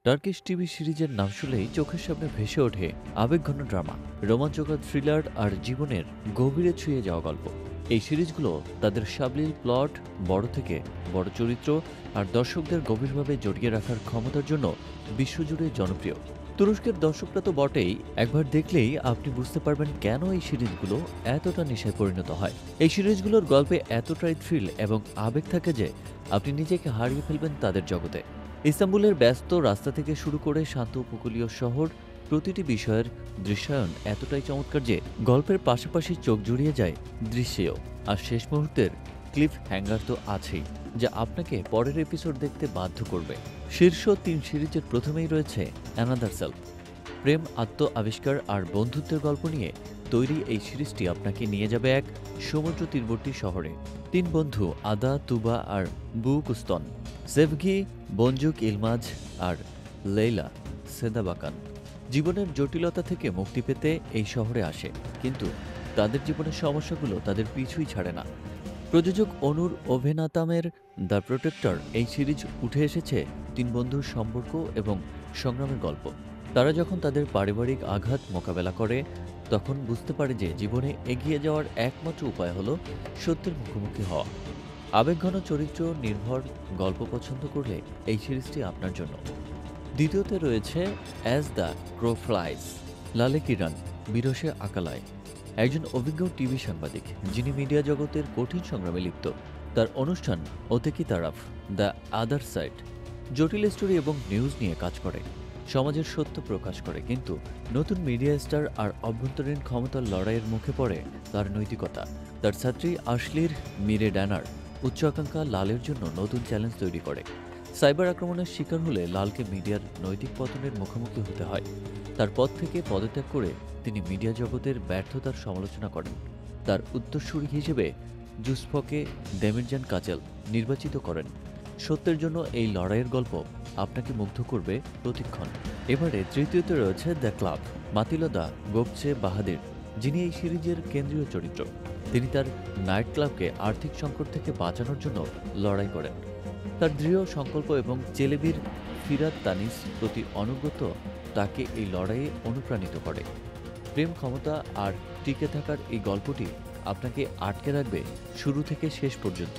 Turkish TV সিরিজের নাম শুনলেই চোখের সামনে ভেসে ওঠে আবেগঘন ড্রামা, রোমাঞ্চকর থ্রিলার আর জীবনের গভীরে ছুঁয়ে যাওয়া গল্প। এই সিরিজগুলো তাদের সাবলীল প্লট, বড় থেকে বড় চরিত্র আর দর্শকদের গভীরভাবে জড়িয়ে রাখার ক্ষমতার জন্য বিশ্বজুড়ে জনপ্রিয়। তুরস্কের দর্শকরা তো বটেই, একবার দেখলেই আপনি বুঝতে পারবেন কেন এই সিরিজগুলো এতটা নেশায় পরিণত হয়। এই সিরিজগুলোর গল্পে এতটাই থ্রিল এবং আবেগ থাকে যে আপনি নিজেকে হারিয়ে ফেলবেন তাদের জগতে। ইস্তাম্বুলের ব্যস্ত রাস্তা থেকে শুরু করে শান্ত উপকূলীয় শহর, প্রতিটি বিষয়ের দৃশ্যায়ন এতটাই চমৎকার যে গল্পের পাশাপাশি চোখ জুড়িয়ে যায় দৃশ্যেও। আর শেষ মুহূর্তের ক্লিফ হ্যাঙ্গার তো আছেই, যা আপনাকে পরের এপিসোড দেখতে বাধ্য করবে। শীর্ষ ৩ সিরিজের প্রথমেই রয়েছে অ্যানাদার সেলফ। প্রেম, আত্ম আবিষ্কার আর বন্ধুত্বের গল্প নিয়ে তৈরি এই সিরিজটি আপনাকে নিয়ে যাবে এক সমুদ্র তীরবর্তী শহরে। ৩ বন্ধু আদা, তুবা আর বুকুস্তন, সেভগি, বনজুক ইলমাজ আর লেইলা সেদাবাকান জীবনের জটিলতা থেকে মুক্তি পেতে এই শহরে আসে, কিন্তু তাদের জীবনের সমস্যাগুলো তাদের পিছুই ছাড়ে না। প্রযোজক অনুর অভেনাতামের দ্য প্রোটেক্টর এই সিরিজ উঠে এসেছে ৩ বন্ধুর সম্পর্ক এবং সংগ্রামের গল্প। তারা যখন তাদের পারিবারিক আঘাত মোকাবেলা করে, তখন বুঝতে পারে যে জীবনে এগিয়ে যাওয়ার একমাত্র উপায় হলো সত্যের মুখোমুখি হওয়া। আবেগঘন চরিত্র নির্ভর গল্প পছন্দ করলে এই সিরিজটি আপনার জন্য। দ্বিতীয়তে রয়েছে অ্যাজ দ্য ক্রো ফ্লাইস। লালে কিরণ, বিরসে আকালায়, একজন অভিজ্ঞ টিভি সাংবাদিক যিনি মিডিয়া জগতের কঠিন সংগ্রামে লিপ্ত। তার অনুষ্ঠান ওতেকি তারাফ, দ্য আদার সাইড, জটিল স্টোরি এবং নিউজ নিয়ে কাজ করে, সমাজের সত্য প্রকাশ করে, কিন্তু নতুন মিডিয়া স্টার আর অভ্যন্তরীণ ক্ষমতার লড়াইয়ের মুখে পড়ে তার নৈতিকতা। তার ছাত্রী আশলির মিরে ড্যানার উচ্চ আকাঙ্ক্ষা লালের জন্য নতুন চ্যালেঞ্জ তৈরি করে। সাইবার আক্রমণের শিকার হলে লালকে মিডিয়ার নৈতিক পতনের মুখোমুখি হতে হয়। তার পদ থেকে পদত্যাগ করে তিনি মিডিয়া জগতের ব্যর্থতার সমালোচনা করেন। তার উত্তরসূরি হিসেবে জুসফকে দেমিরজান কাচেল নির্বাচিত করেন। সত্যের জন্য এই লড়াইয়ের গল্প আপনাকে মুগ্ধ করবে প্রতিক্ষণ। এবারে তৃতীয়তে রয়েছে দ্য ক্লাব। মাতিলদা গোপচে বাহাদির, যিনি এই সিরিজের কেন্দ্রীয় চরিত্র। তিনি তার নাইট ক্লাবকে আর্থিক সংকট থেকে বাঁচানোর জন্য লড়াই করেন। তার দৃঢ় সংকল্প এবং চেলেবির ফিরাত তানিস প্রতি অনুগত তাকে এই লড়াইয়ে অনুপ্রাণিত করে। প্রেম, ক্ষমতা আর টিকে থাকার এই গল্পটি আপনাকে আটকে রাখবে শুরু থেকে শেষ পর্যন্ত।